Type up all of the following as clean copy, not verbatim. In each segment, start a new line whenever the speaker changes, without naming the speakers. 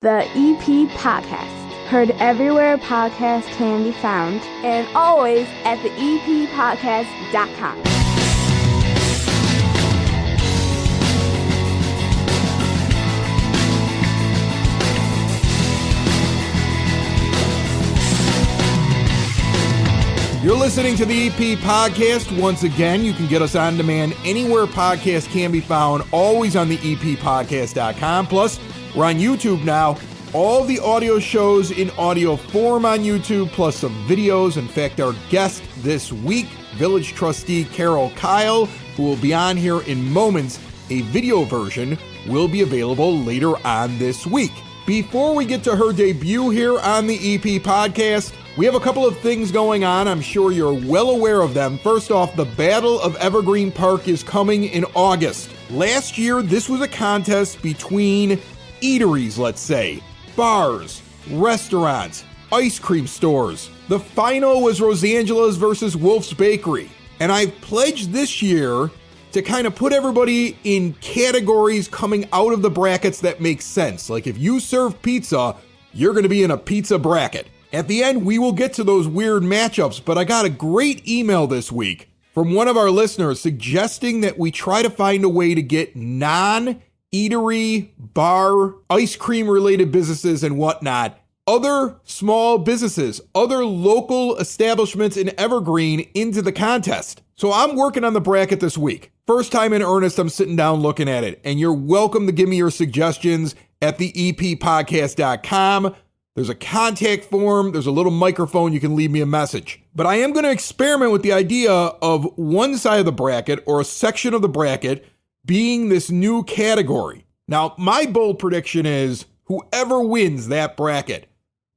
The EP Podcast. Heard everywhere podcasts can be found, and always at theeppodcast.com.
You're listening to the EP Podcast. Once again, you can get us on demand anywhere podcasts can be found, always on the eppodcast.com. Plus, we're on YouTube now. All the audio shows in audio form on YouTube, plus some videos. In fact, our guest this week, Village Trustee Carol Kyle, who will be on here in moments, a video version will be available later on this week. Before we get to her debut here on the EP Podcast, we have a couple of things going on. I'm sure you're well aware of them. First off, the Battle of Evergreen Park is coming in August. Last year, this was a contest between eateries, let's say, bars, restaurants, ice cream stores. The final was Rosangela's versus Wolf's Bakery. And I've pledged this year to kind of put everybody in categories coming out of the brackets that make sense. Like if you serve pizza, you're going to be in a pizza bracket. At the end, we will get to those weird matchups, but I got a great email this week from one of our listeners suggesting that we try to find a way to get non-eatery, bar, ice cream related businesses and whatnot, other small businesses, other local establishments in Evergreen into the contest. So I'm working on the bracket this week. First time in earnest, I'm sitting down looking at it, and you're welcome to give me your suggestions at theeppodcast.com. There's a contact form. There's a little microphone. You can leave me a message. But I am going to experiment with the idea of one side of the bracket or a section of the bracket being this new category. Now, my bold prediction is whoever wins that bracket,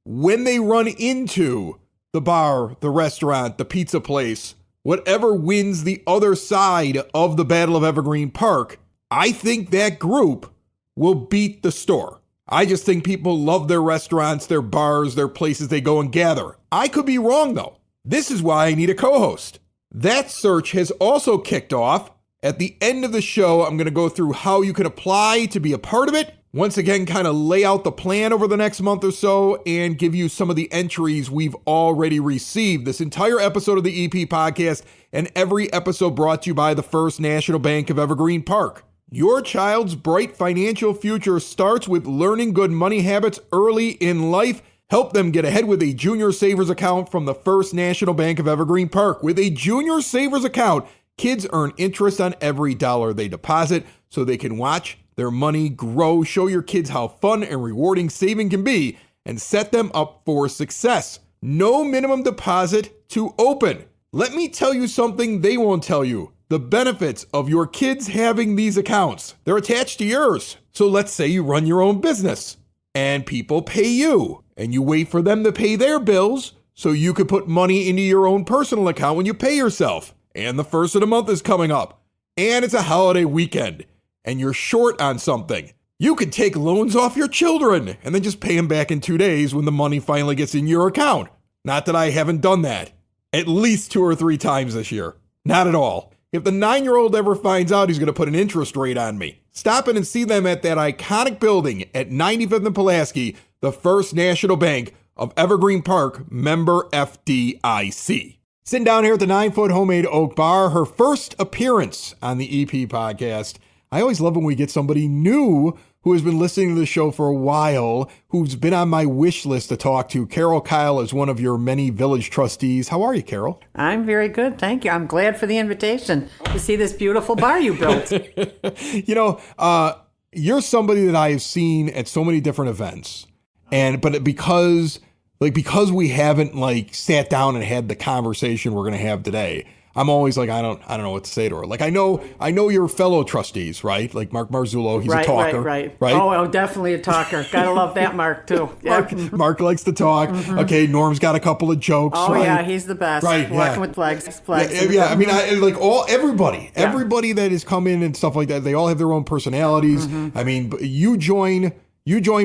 when they run into the bar, the restaurant, the pizza place, whatever wins the other side of the Battle of Evergreen Park, I think that group will beat the store. I just think people love their restaurants, their bars, their places they go and gather. I could be wrong, though. This is why I need a co-host. That search has also kicked off. At the end of the show, I'm going to go through how you can apply to be a part of it. Once again, kind of lay out the plan over the next month or so and give you some of the entries we've already received. This entire episode of the EP Podcast and every episode brought to you by the First National Bank of Evergreen Park. Your child's bright financial future starts with learning good money habits early in life. Help them get ahead with a junior savers account from the First National Bank of Evergreen Park. With a junior savers account, kids earn interest on every dollar they deposit so they can watch their money grow. Show your kids how fun and rewarding saving can be and set them up for success. No minimum deposit to open. Let me tell you something they won't tell you. The benefits of your kids having these accounts. They're attached to yours. So let's say you run your own business and people pay you and you wait for them to pay their bills so you could put money into your own personal account when you pay yourself. And the first of the month is coming up and it's a holiday weekend and you're short on something. You could take loans off your children and then just pay them back in 2 days when the money finally gets in your account. Not that I haven't done that at least 2 or 3 times this year. Not at all. If the 9-year-old ever finds out he's going to put an interest rate on me, stop in and see them at that iconic building at 95th and Pulaski, the First National Bank of Evergreen Park, member FDIC. Sitting down here at the 9-foot homemade oak bar, her first appearance on the EP Podcast. I always love when we get somebody new who has been listening to the show for a while, who's been on my wish list to talk to. Carol Kyle is one of your many village trustees. How are you, Carol?
I'm very good, thank you. I'm glad for the invitation to see this beautiful bar you built.
You're somebody that I have seen at so many different events, but because we haven't sat down and had the conversation we're going to have today, I'm always like, I don't know what to say to her. Like, I know your fellow trustees, right? Like Mark Marzullo, he's a talker.
Right. Oh, definitely a talker. Gotta love that Mark, too. Yeah.
Mark likes to talk. Mm-hmm. Okay, Norm's got a couple of jokes.
Oh,
right?
Yeah, he's the best.
Right,
Walking with flags.
Yeah, I mean, everybody that has come in and stuff like that, they all have their own personalities. Mm-hmm. I mean, you join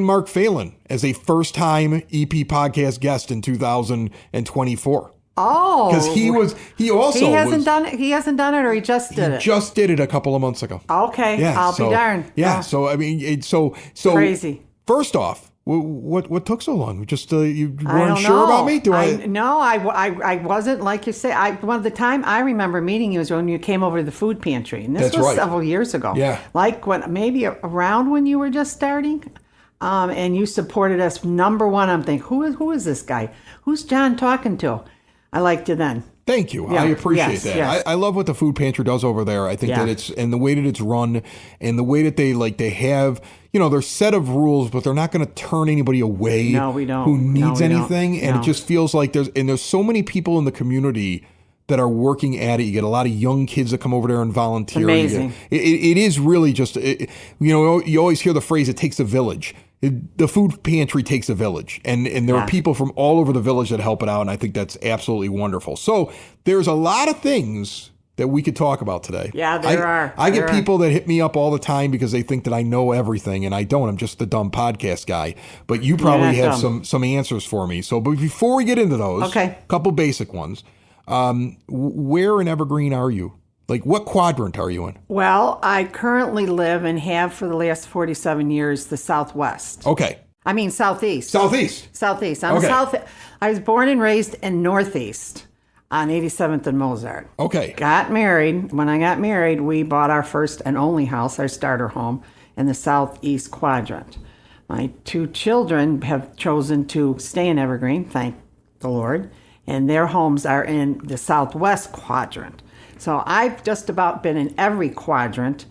Mark Phelan as a first-time EP podcast guest in 2024.
Oh,
because he hasn't
done it. He hasn't done it, or he just did it.
Just did it a couple of months ago.
Okay, yeah, I'll be darned.
Yeah, so I mean, so
crazy.
First off, What took so long? Just you
I
weren't
don't
sure
know.
about me?
No, I wasn't, like you say. One of the time I remember meeting you was when you came over to the food pantry, and this
That's
was
right.
several years ago.
Yeah.
Like maybe around when you were just starting, and you supported us. Number one, I'm thinking, who is this guy? Who's John talking to? I liked you then.
Thank you.
Yeah.
I appreciate
Yes,
that.
yes.
I love what the food pantry does over there. I think
Yeah.
that it's, and the way that it's run and the way that they have, their set of rules, but they're not going to turn anybody away.
No, we don't.
Who
No,
needs
we don't.
anything. And
No.
it just feels like there's so many people in the community that are working at it. You get a lot of young kids that come over there and volunteer.
Amazing.
It is really just, you always hear the phrase, it takes a village. The food pantry takes a village, and there are people from all over the village that help it out, and I think that's absolutely wonderful. So there's a lot of things that we could talk about today.
Yeah, there are.
I get people that hit me up all the time because they think that I know everything, and I don't. I'm just the dumb podcast guy. But you probably
You're not
have
dumb.
some answers for me. So, but before we get into those,
Okay.
a couple basic ones. Where in Evergreen are you? Like, what quadrant are you in?
Well, I currently live and have for the last 47 years the Southwest.
Okay.
I mean Southeast.
Southeast.
Southeast. I'm
Okay.
I was born and raised in Northeast on 87th and Mozart.
Okay.
Got married. When I got married, we bought our first and only house, our starter home, in the Southeast quadrant. My two children have chosen to stay in Evergreen, thank the Lord, and their homes are in the Southwest quadrant. So I've just about been in every quadrant,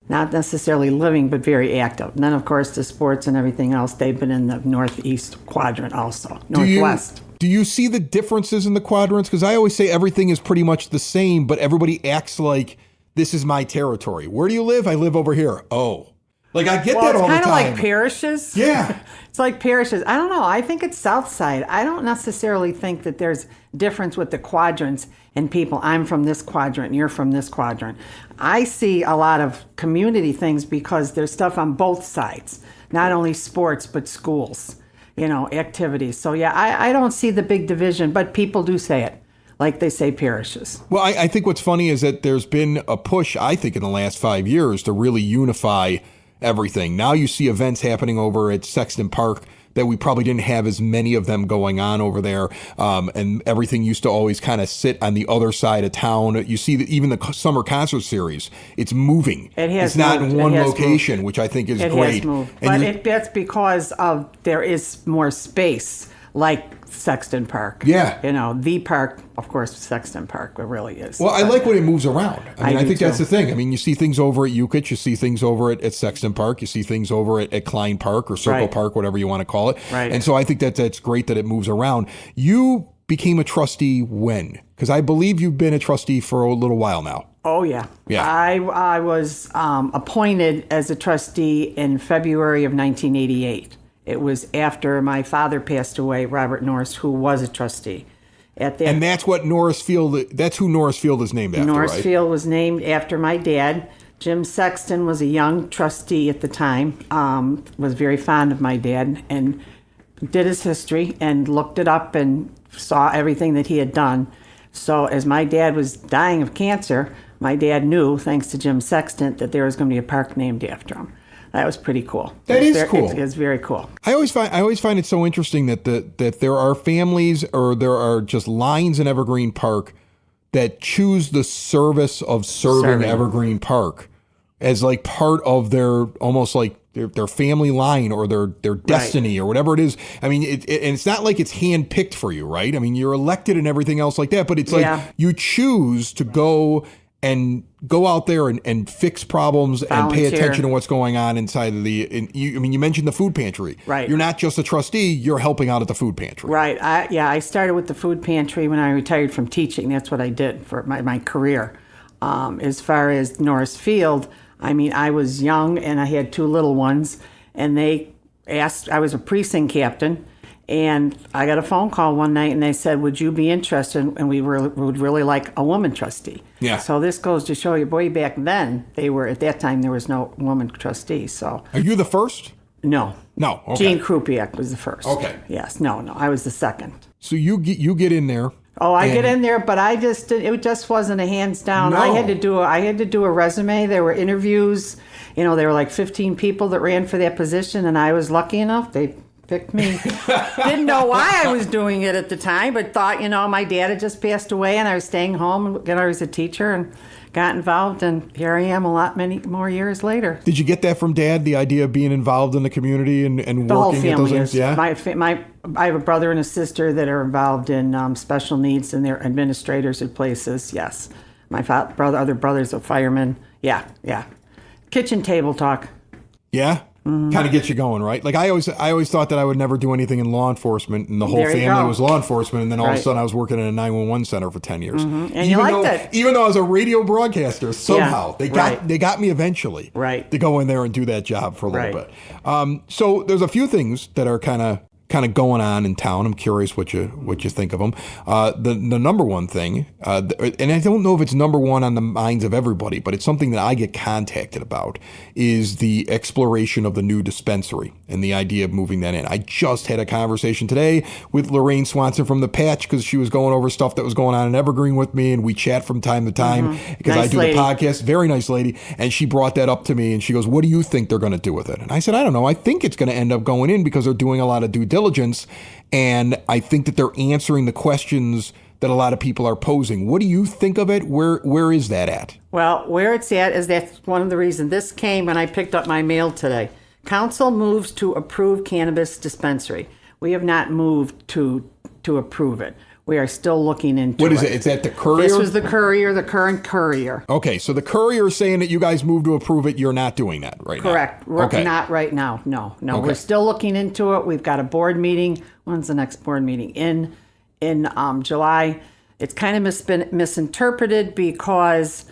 not necessarily living, but very active. And then, of course, the sports and everything else, they've been in the Northeast quadrant also, Northwest.
Do you see the differences in the quadrants? Because I always say everything is pretty much the same, but everybody acts like this is my territory. Where do you live? I live over here. Oh. Like, I get that all the time.
Well, it's kind of like parishes.
Yeah.
It's like parishes. I don't know. I think it's South Side. I don't necessarily think that there's difference with the quadrants and people. I'm from this quadrant, you're from this quadrant. I see a lot of community things because there's stuff on both sides, not only sports, but schools, activities. So, yeah, I don't see the big division, but people do say it. Like they say parishes.
Well, I think what's funny is that there's been a push, I think, in the last 5 years to really unify everything. Now you see events happening over at Sexton Park that we probably didn't have as many of them going on over there. And everything used to always kind of sit on the other side of town. You see that even the summer concert series, it's moving.
It has
It's not
moved.
in one
It has
location,
moved.
which I think is
It
great.
has moved.
And
But that's because of there is more space, like Sexton Park.
Yeah.
The park, of course, Sexton Park, it really is.
Well, I like when it moves around. I
do
think that's
too.
the thing. I mean, you see things over at Yukich, you see things over at Sexton Park, you see things over at Klein Park or Circle
Right.
Park, whatever you want to call it.
Right.
And so I think that's great that it moves around. You became a trustee when? Because I believe you've been a trustee for a little while now.
Oh, yeah.
Yeah.
I was appointed as a trustee in February of 1988. It was after my father passed away, Robert Norris, who was a trustee.
And that's what Norris Field, that's who Norris Field is named after,
Norris
right?
Field was named after my dad. Jim Sexton was a young trustee at the time, was very fond of my dad, and did his history and looked it up and saw everything that he had done. So as my dad was dying of cancer, my dad knew, thanks to Jim Sexton, that there was going to be a park named after him. That was pretty cool.
That is cool.
It's very cool.
I always find it so interesting that that there are families or there are just lines in Evergreen Park that choose the service of serving Evergreen Park as like part of their almost like their family line or their destiny or whatever it is. I mean, and it's not like it's handpicked for you, right? I mean, you're elected and everything else like that, but it's like you choose to go out there and fix problems and pay attention to what's going on inside of you mentioned the food pantry.
Right.
You're not just a trustee, you're helping out at the food pantry.
Right. I started with the food pantry when I retired from teaching. That's what I did for my career. As far as Norris Field, I mean, I was young and I had two little ones, and they asked, I was a precinct captain, and I got a phone call one night and they said, would you be interested? And we would really like a woman trustee.
Yeah.
So this goes to show you, boy, back then, at that time, there was no woman trustee. So
Are you the first?
no.
No. Okay.
Jean Krupiak was the first.
Okay.
Yes. No, I was the second.
So you get in there.
Oh, I get
and-
in there, but it just wasn't a hands down.
No.
I had to do a resume. There were interviews. There were like 15 people that ran for that position, and I was lucky enough. They picked me. Didn't know why I was doing it at the time, but thought, my dad had just passed away and I was staying home and I was a teacher and got involved, and here I am many more years later.
Did you get that from Dad, the idea of being involved in the community and
The whole
working at those
family
things?
is.
Yeah.
I have a brother and a sister that are involved in special needs, and they're administrators at places. Yes, my other brother's a fireman. Yeah. Kitchen table talk.
Yeah. Kind of gets you going, right? Like I always thought that I would never do anything in law enforcement, and the whole
There you
family
go.
was law enforcement, and then all of a
Right.
sudden I was working in a 911 center for 10 years.
And you liked it.
Even though I was a radio broadcaster, somehow
Yeah,
they got me eventually
Right.
to go in there and do that job for a little
Right.
bit. So there's a few things that are kind of going on in town. I'm curious what you think of them. The number one thing, and I don't know if it's number one on the minds of everybody, but it's something that I get contacted about, is the exploration of the new dispensary and the idea of moving that in. I just had a conversation today with Lorraine Swanson from The Patch because she was going over stuff that was going on in Evergreen with me, and we chat from time to time because
Nice
I do
lady.
the podcast. Very nice lady. And she brought that up to me, and she goes, what do you think they're going to do with it? And I said, I don't know. I think it's going to end up going in because they're doing a lot of due diligence, and I think that they're answering the questions that a lot of people are posing. What do you think of it? Where is that at?
Well, where it's at is that's one of the reasons this came when I picked up my mail today. Council moves to approve cannabis dispensary. We have not moved to approve it. We are still looking into it.
What is it? Is that the Courier?
This was the Courier, the current Courier.
Okay, so the Courier is saying that you guys moved to approve it. You're not doing that right
Correct.
now. Okay.
Not right now. No.
Okay.
We're still looking into it. We've got a board meeting. When's the next board meeting? In July. It's kind of been misinterpreted because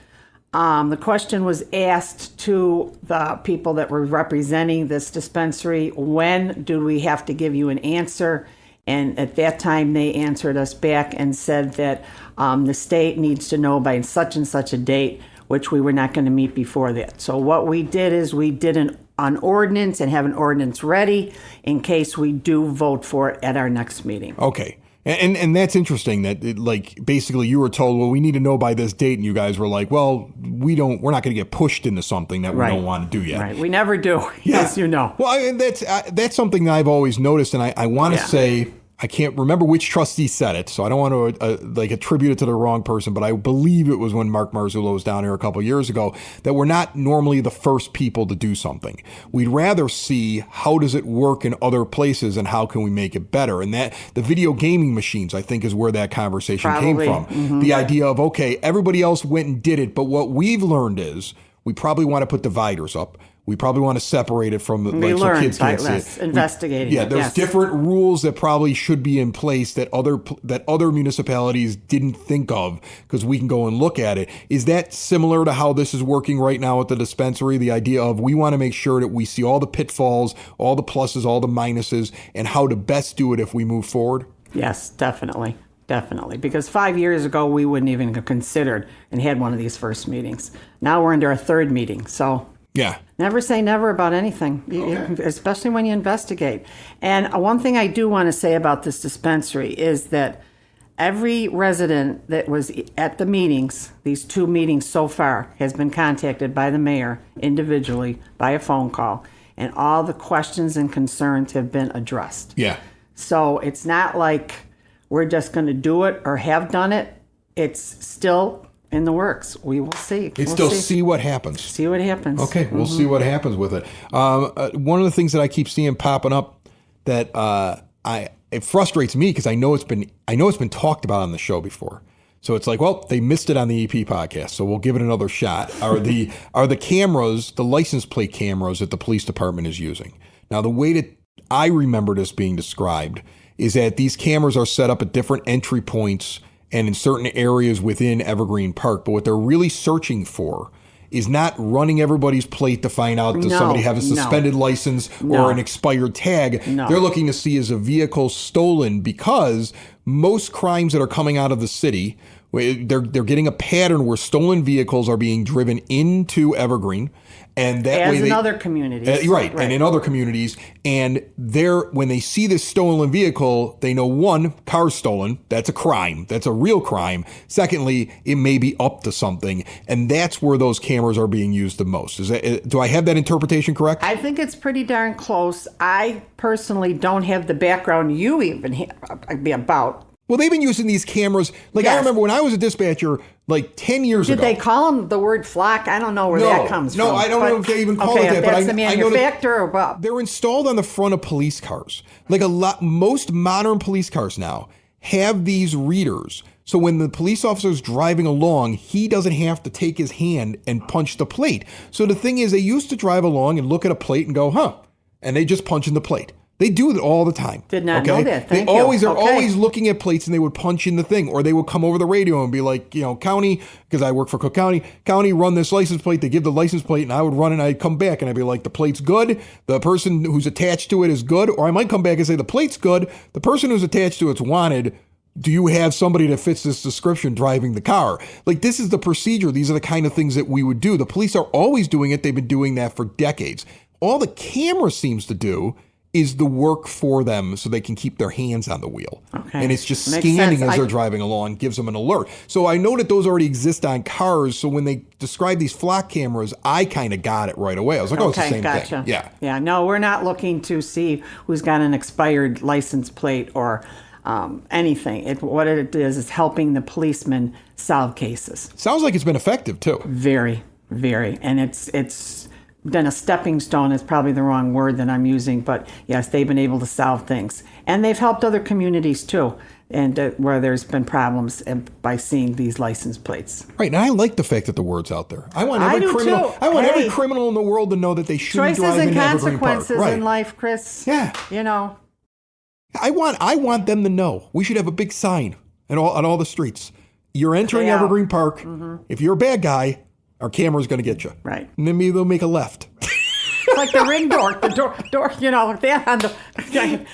the question was asked to the people that were representing this dispensary, when do we have to give you an answer? And at that time, they answered us back and said that the state needs to know by such and such a date, which we were not going to meet before that. So what we did is we did an ordinance and have an ordinance ready in case we do vote for it at our next meeting.
Okay. And that's interesting that basically you were told, well, we need to know by this date. And you guys were like, well, we're not going to get pushed into something that we don't want to do yet.
Right. We never do, as you know.
Well, that's something that I've always noticed. And I want to say, I can't remember which trustee said it, so I don't want to attribute it to the wrong person, but I believe it was when Mark Marzullo was down here a couple of years ago, that we're not normally the first people to do something. We'd rather see how does it work in other places and how can we make it better. And that the video gaming machines, I think, is where that conversation came from.
Mm-hmm.
The idea of, okay, everybody else went and did it, but what we've learned is we probably want to put dividers up. We probably want to separate it from so kids can't see it.
Investigating.
There's different rules that probably should be in place that other municipalities didn't think of because we can go and look at it. Is that similar to how this is working right now at the dispensary? The idea of we want to make sure that we see all the pitfalls, all the pluses, all the minuses, and how to best do it if we move forward?
Yes, definitely. Definitely. Because 5 years ago, we wouldn't even have considered and had one of these first meetings. Now we're into our third meeting. So
yeah.
Never say never about anything, especially when you investigate. And one thing I do want to say about this dispensary is that every resident that was at the meetings, these 2 meetings so far, has been contacted by the mayor individually by a phone call, and all the questions and concerns have been addressed.
Yeah.
So it's not like we're just going to do it or have done it. It's still in the works. We will see.
See what happens.
See what happens.
Okay, we'll see what happens with it. One of the things that I keep seeing popping up that it frustrates me because I know it's been talked about on the show before. So it's like, well, they missed it on the EP podcast, so we'll give it another shot. Are the cameras, the license plate cameras that the police department is using? Now, the way that I remember this being described is that these cameras are set up at different entry points and in certain areas within Evergreen Park. But what they're really searching for is not running everybody's plate to find out does somebody have a suspended license or an expired tag.
No.
They're looking to see is a vehicle stolen, because most crimes that are coming out of the city They're getting a pattern where stolen vehicles are being driven into Evergreen. And that
As
way
in other communities.
right, and in other communities. And when they see this stolen vehicle, they know, one, car's stolen. That's a crime. That's a real crime. Secondly, it may be up to something. And that's where those cameras are being used the most. Do I have that interpretation correct?
I think it's pretty darn close. I personally don't have the background you even have about.
Well, they've been using these cameras. Like,
Yes.
I remember when I was a dispatcher, like 10 years
Did
ago.
they call them the word flock? I don't know where that comes from.
No, I don't know if they even call it that.
That's
But
the
I know
manufacturer or what?
they're installed on the front of police cars. Like most modern police cars now have these readers. So when the police officer's driving along, he doesn't have to take his hand and punch the plate. So the thing is, they used to drive along and look at a plate and go, huh, and they just punch in the plate. They do it all the time.
Did not know that. Thank
they
you.
always are
Okay.
always looking at plates, and they would punch in the thing, or they would come over the radio and be like, county, because I work for Cook County, run this license plate. They give the license plate, and I would run it, and I'd come back, and I'd be like, the plate's good. The person who's attached to it is good. Or I might come back and say, the plate's good. The person who's attached to it's wanted. Do you have somebody that fits this description driving the car? Like, this is the procedure. These are the kind of things that we would do. The police are always doing it. They've been doing that for decades. All the camera seems to do is the work for them so they can keep their hands on the wheel.
Okay.
And it's just
Makes
scanning
sense.
as they're driving along, gives them an alert. So I know that those already exist on cars. So when they describe these flock cameras, I kind of got it right away. I was like, oh, it's the same
gotcha.
thing. Yeah.
Yeah, no, we're not looking to see who's got an expired license plate or anything. What it is helping the policemen solve cases.
Sounds like it's been effective too.
Very, very. And it's been a stepping stone is probably the wrong word that I'm using, but yes, they've been able to solve things. And they've helped other communities too, and where there's been problems by seeing these license plates.
Right, and I like the fact that the word's out there. I want every
do
criminal.
too.
I want every
Hey.
criminal in the world to know that they shouldn't
Choices
drive
and
into Evergreen Park.
consequences
Right.
in life, Chris.
Yeah. I want them to know. We should have a big sign on all the streets. You're entering
Yeah.
Evergreen Park. Mm-hmm. If you're a bad guy, our camera's going to get you.
Right.
And then maybe they'll make a left.
It's like the ring door, that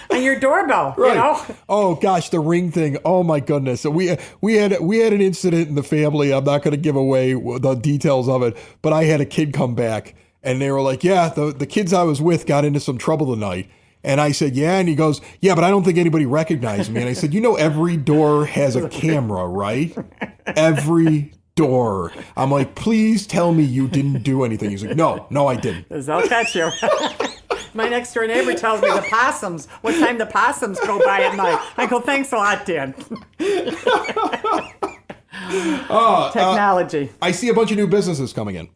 on your doorbell,
Right. Oh gosh, the ring thing. Oh my goodness. So we had an incident in the family. I'm not going to give away the details of it, but I had a kid come back and they were like, yeah, the kids I was with got into some trouble tonight. And I said, yeah. And he goes, yeah, but I don't think anybody recognized me. And I said, every door has a camera, right? Every door. I'm like, please tell me you didn't do anything. He's like, no, I didn't.
They'll catch you. My next door neighbor tells me what time the possums go by at night. I go, thanks a lot, Dan. Technology.
I see a bunch of new businesses coming in.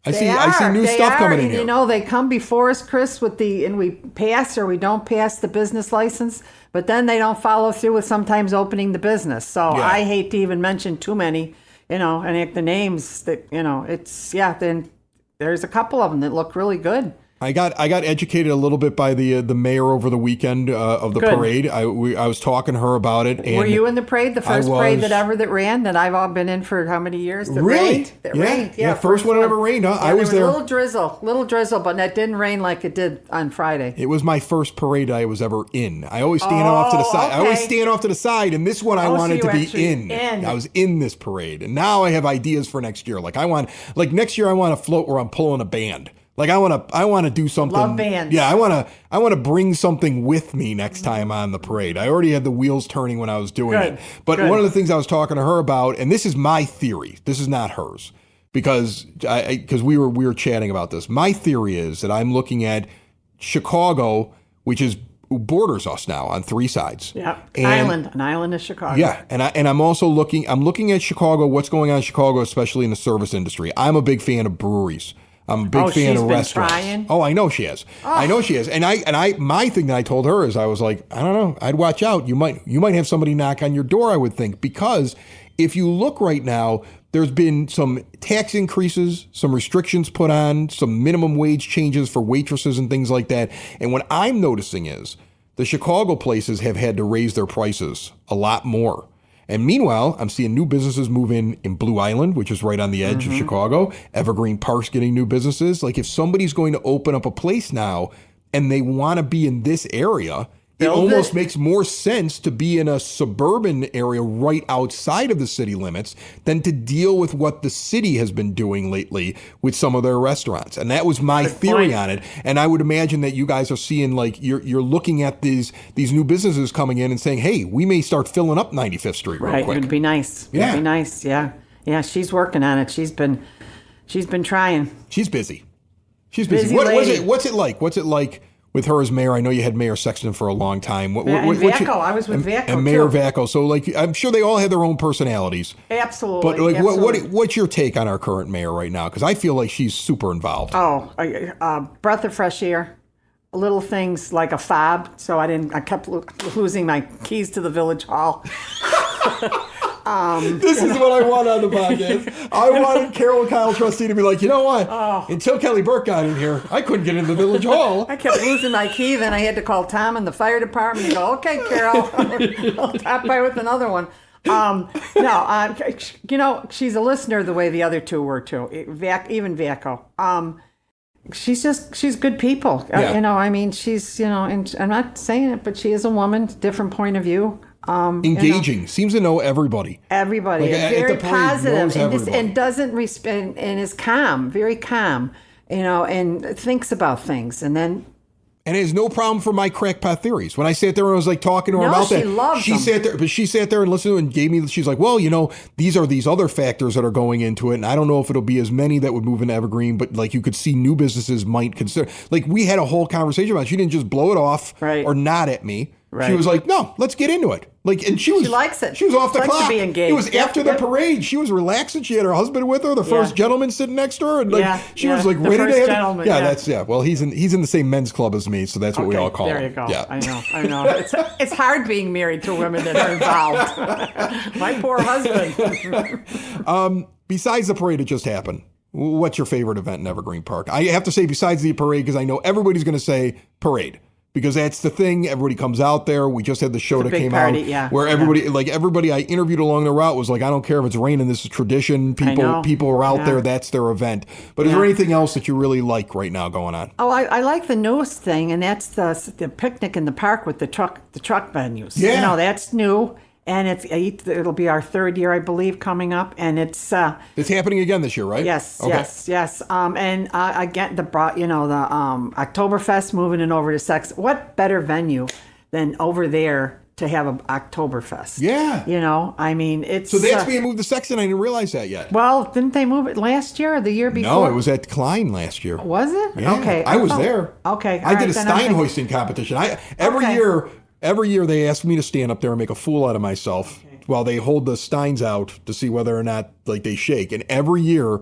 I see new
They
stuff
are.
coming in here.
They come before us, Chris, and we pass or we don't pass the business license, but then they don't follow through with sometimes opening the business. So
Yeah.
I hate to even mention too many, and the names that, then there's a couple of them that look really good.
I got educated a little bit by the mayor over the weekend of the
Good.
parade. I was talking to her about it. And
Were you in the parade? The first parade
was.
that ran that I've all been in for how many years? That
Really?
rained? That
Yeah.
rained.
Yeah, first one that ever rained, huh?
Yeah,
I was
there.
there.
A little drizzle, but it didn't rain like it did on Friday.
It was my first parade I was ever in. I always stand off to the side.
okay.
I always stand off to the side, and this one I
Oh, so
wanted
you
to be
actually
in.
in.
I was in this parade, and now I have ideas for next year. Next year I want to float where I'm pulling a band. I want to do something.
Love bands.
Yeah, I want to bring something with me next time on the parade. I already had the wheels turning when I was doing
Good.
it. But
Good.
one of the things I was talking to her about, and this is my theory. This is not hers, because we were chatting about this. My theory is that I'm looking at Chicago, which borders us now on three sides.
Yeah,
And-
an island of Chicago.
yeah, and I'm also looking at Chicago, what's going on in Chicago, especially in the service industry. I'm a big fan of breweries. I'm a big fan
she's
of
been
restaurants.
trying?
Oh, I know she has. I know she has. And my thing that I told her is I was like, I don't know, I'd watch out. You might have somebody knock on your door, I would think, because if you look right now, there's been some tax increases, some restrictions put on, some minimum wage changes for waitresses and things like that. And what I'm noticing is the Chicago places have had to raise their prices a lot more. And meanwhile, I'm seeing new businesses move in Blue Island, which is right on the edge of Chicago. Evergreen Park's getting new businesses. Like, if somebody's going to open up a place now and they want to be in this area, almost makes more sense to be in a suburban area right outside of the city limits than to deal with what the city has been doing lately with some of their restaurants. And that was my theory on it. And I would imagine that you guys are seeing, like, you're looking at these new businesses coming in and saying, hey, we may start filling up 95th Street real quick.
Right, it'd be nice.
Yeah.
It'd be nice, yeah. Yeah, she's working on it. She's been trying.
She's busy. She's busy. What's it like? What's it like with her as mayor? I know you had Mayor Sexton for a long time.
I was with Vacco,
and Mayor
too.
Vacco. So, like, I'm sure they all have their own personalities.
Absolutely.
But, like,
absolutely.
what's your take on our current mayor right now? Because I feel like she's super involved.
Breath of fresh air. Little things like a fob, so I kept losing my keys to the village hall.
This is what I want on the podcast. I wanted Carol Kyle, trustee, to be like, you know what? Until Kelly Burke got in here, I couldn't get into the village hall.
I kept losing my key. Then I had to call Tom in the fire department and go, okay, Carol, I'll stop by with another one. She's a listener the way the other two were too. Even Vacco. She's good people.
Yeah.
She's, and I'm not saying it, but she is a woman, different point of view.
Engaging, seems to know everybody.
Everybody,
Like,
very positive,
everybody.
and doesn't and is calm, very calm, and thinks about things, and has
no problem for my crackpot theories. When I sat there and I was like talking to her about that, she sat there and listened to it and gave me. She's like, well, these are these other factors that are going into it, and I don't know if it'll be as many that would move into Evergreen, but like you could see new businesses might consider. Like we had a whole conversation about it. She didn't just blow it off or nod at me. Right. She was like, no, let's get into it. Like, and she
likes it.
She was off the clock.
To be engaged.
It was after the parade. She was relaxing. She had her husband with her, the first gentleman sitting next to her, and she was like ready to
gentleman.
That's Well, he's in the same men's club as me, so that's what we all call him.
There you go.
Yeah.
I know. It's hard being married to women that are involved. My poor husband.
Besides the parade that just happened, what's your favorite event in Evergreen Park? I have to say besides the parade, because I know everybody's going to say parade. Because that's the thing. Everybody comes out there. We just had the show that came out where everybody I interviewed along the route was like, I don't care if it's raining. This is tradition. People are out there. That's their event. But is there anything else that you really like right now going on?
Oh, I like the newest thing, and that's the picnic in the park with the truck venues.
Yeah.
That's new. And it'll be our third year, I believe, coming up, and it's
happening again this year, right?
Yes, okay. yes. And again, the Oktoberfest moving it over to Sex. What better venue than over there to have an Oktoberfest?
Yeah.
It's
so that's being moved to Sexton. I didn't realize that yet.
Well, didn't they move it last year or the year before?
No, it was at Klein last year.
Was it?
Yeah.
Okay,
I was there.
Okay,
I did a Stein hoisting competition. Every year they ask me to stand up there and make a fool out of myself while they hold the steins out to see whether or not like they shake. And every year,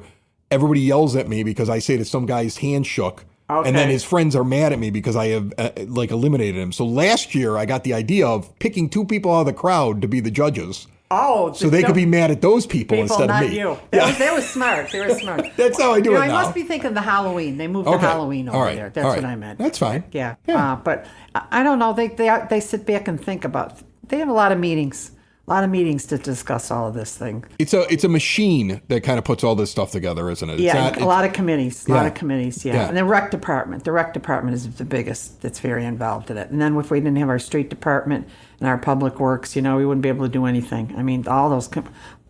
everybody yells at me because I say that some guy's hand shook. Okay. And then his friends are mad at me because I have eliminated him. So last year I got the idea of picking two people out of the crowd to be the judges.
Oh,
so they could be mad at those people instead
not
of me.
You. They were smart. They were smart.
That's how I do it now.
I must be thinking the Halloween. They moved to Halloween over there. That's what I meant.
That's fine.
Yeah. But I don't know. They sit back and think about. They have a lot of meetings. A lot of meetings to discuss all of this thing.
It's a machine that kind of puts all this stuff together, isn't it?
A lot of commities. A lot of committees, yeah. And the rec department. The rec department is the biggest that's very involved in it. And then if we didn't have our street department and our public works, we wouldn't be able to do anything. I mean, all those,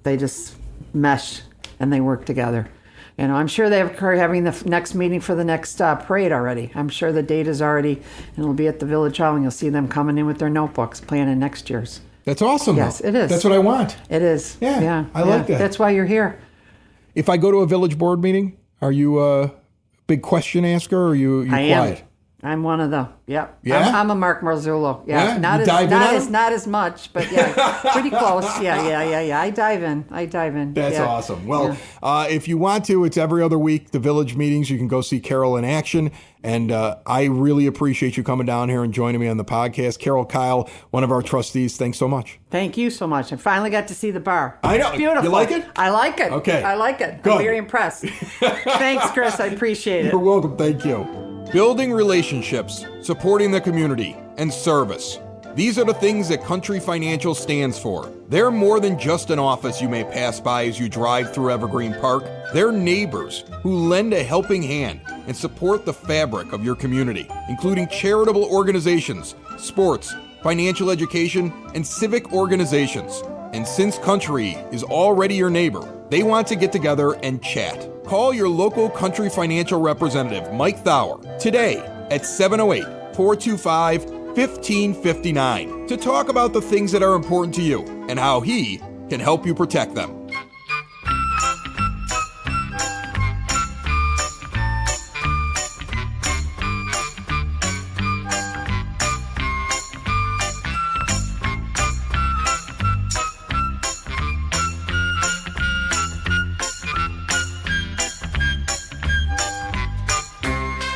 they just mesh and they work together. I'm sure they're having the next meeting for the next parade already. I'm sure the date is already, and it'll be at the Village Hall, and you'll see them coming in with their notebooks planning next year's.
That's awesome.
Yes, it is.
That's what I want.
It is.
Yeah, I like that.
That's why you're here.
If I go to a village board meeting, are you a big question asker or are you quiet?
I'm one of the,
Yeah?
I'm a Mark Marzullo. Yeah. Not as much, but pretty close. Yeah. I dive in.
That's awesome. Well, if you want to, it's every other week, the village meetings. You can go see Carol in action. And I really appreciate you coming down here and joining me on the podcast. Carol Kyle, one of our trustees, thanks so much.
Thank you so much. I finally got to see the bar.
I know.
It's beautiful.
You like it?
I like it.
Okay.
I like it.
Good.
I'm very impressed. Thanks, Chris. I appreciate it.
You're welcome. Thank you. Building relationships, supporting the community, and service. These are the things that Country Financial stands for. They're more than just an office you may pass by as you drive through Evergreen Park. They're neighbors who lend a helping hand and support the fabric of your community, including charitable organizations sports, financial education, and civic organizations. And since Country is already your neighbor, they want to get together and chat. Call your local Country financial representative, Mike Thauer, today at 708-425-1559 to talk about the things that are important to you and how he can help you protect them.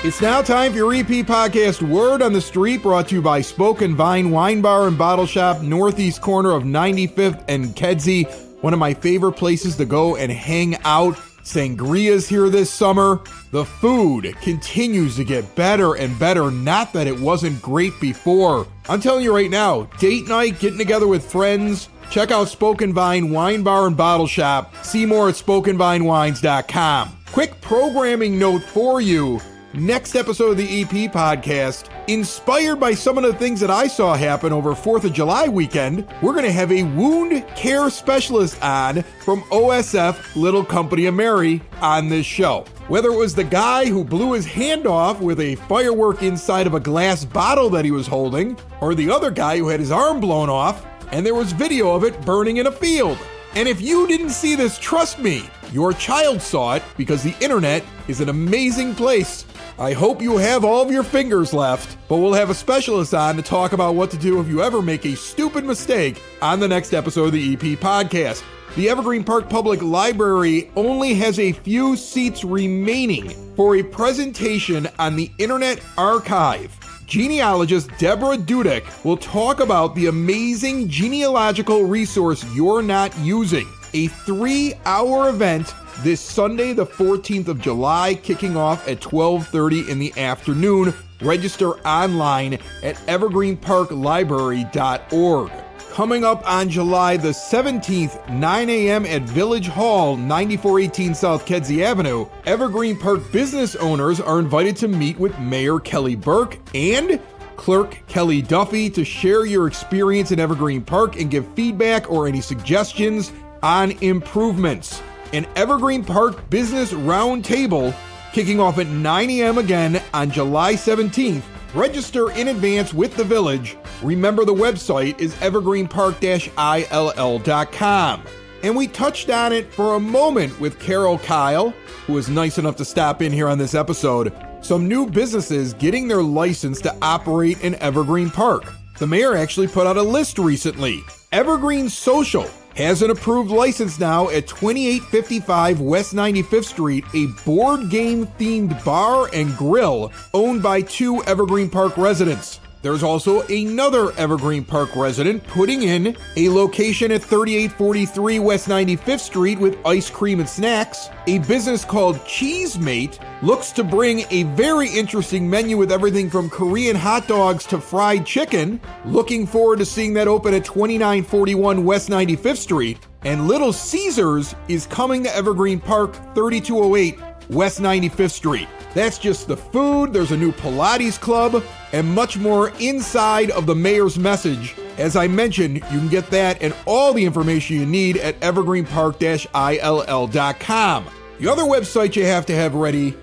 It's now time for your EP podcast, Word on the Street, brought to you by Spoken Vine Wine Bar and Bottle Shop, northeast corner of 95th and Kedzie. One of my favorite places to go and hang out. Sangria's here this summer. The food continues to get better and better. Not that it wasn't great before. I'm telling you right now, date night, getting together with friends. Check out Spoken Vine Wine Bar and Bottle Shop. See more at SpokenVineWines.com. Quick programming note for you. Next episode of the EP podcast, inspired by some of the things that I saw happen over 4th of July weekend, we're going to have a wound care specialist on from OSF Little Company of Mary on this show. Whether it was the guy who blew his hand off with a firework inside of a glass bottle that he was holding, or the other guy who had his arm blown off, and there was video of it burning in a field. And if you didn't see this, trust me, your child saw it, because the internet is an amazing place. I hope you have all of your fingers left, but we'll have a specialist on to talk about what to do if you ever make a stupid mistake on the next episode of the EP podcast. The Evergreen Park Public Library only has a few seats remaining for a presentation on the Internet Archive. Genealogist Deborah Dudek will talk about the amazing genealogical resource you're not using. A 3-hour event this Sunday, the 14th of July, kicking off at 12:30 in the afternoon. Register online at evergreenparklibrary.org. Coming up on July the 17th, 9 a.m. at Village Hall, 9418 South Kedzie Avenue, Evergreen Park business owners are invited to meet with Mayor Kelly Burke and Clerk Kelly Duffy to share your experience in Evergreen Park and give feedback or any suggestions on improvements. An Evergreen Park Business Roundtable kicking off at 9 a.m. again on July 17th. Register in advance with the Village. Remember, the website is evergreenpark-ill.com. And we touched on it for a moment with Carol Kyle, who was nice enough to stop in here on this episode. Some new businesses getting their license to operate in Evergreen Park. The mayor actually put out a list recently. Evergreen Social has an approved license now at 2855 West 95th Street, a board game themed bar and grill owned by 2 Evergreen Park residents. There's also another Evergreen Park resident putting in a location at 3843 West 95th Street with ice cream and snacks. A business called Cheesemate looks to bring a very interesting menu with everything from Korean hot dogs to fried chicken. Looking forward to seeing that open at 2941 West 95th Street. And Little Caesars is coming to Evergreen Park, 3208 West 95th Street. That's just the food. There's a new Pilates club and much more inside of the mayor's message. As I mentioned, you can get that and all the information you need at evergreenpark-ill.com. The other website you have to have ready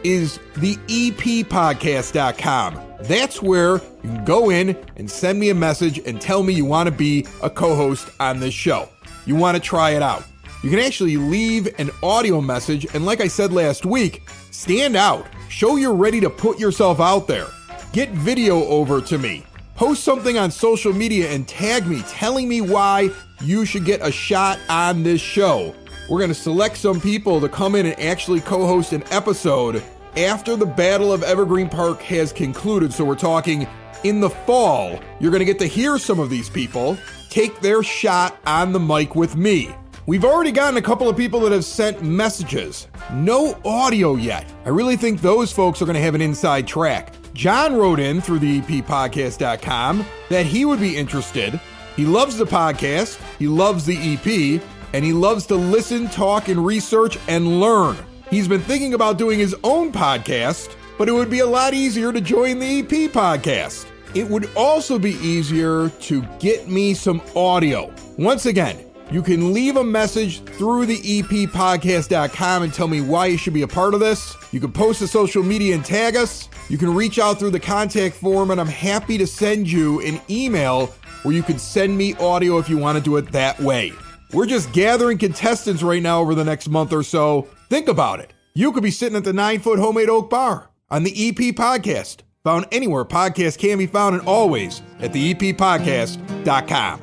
is the eppodcast.com. That's where you can go in and send me a message and tell me you want to be a co-host on this show. You want to try it out. You can actually leave an audio message, and like I said last week, stand out. Show you're ready to put yourself out there. Get video over to me. Post something on social media and tag me, telling me why you should get a shot on this show. We're going to select some people to come in and actually co-host an episode after the Battle of Evergreen Park has concluded. So we're talking in the fall. You're going to get to hear some of these people take their shot on the mic with me. We've already gotten a couple of people that have sent messages. No audio yet. I really think those folks are going to have an inside track. John wrote in through the eppodcast.com that he would be interested. He loves the podcast, he loves the EP, and he loves to listen, talk, and research and learn. He's been thinking about doing his own podcast, but it would be a lot easier to join the EP podcast. It would also be easier to get me some audio. Once again, you can leave a message through the eppodcast.com and tell me why you should be a part of this. You can post to social media and tag us. You can reach out through the contact form, and I'm happy to send you an email where you can send me audio if you want to do it that way. We're just gathering contestants right now over the next month or so. Think about it. You could be sitting at the 9-foot homemade oak bar on the EP Podcast, found anywhere podcasts can be found, and always at the eppodcast.com.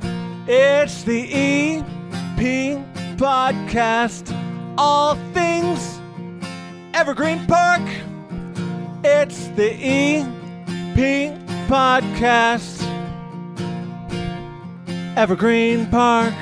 It's the EP Podcast, all things Evergreen Park. It's the EP Podcast, Evergreen Park.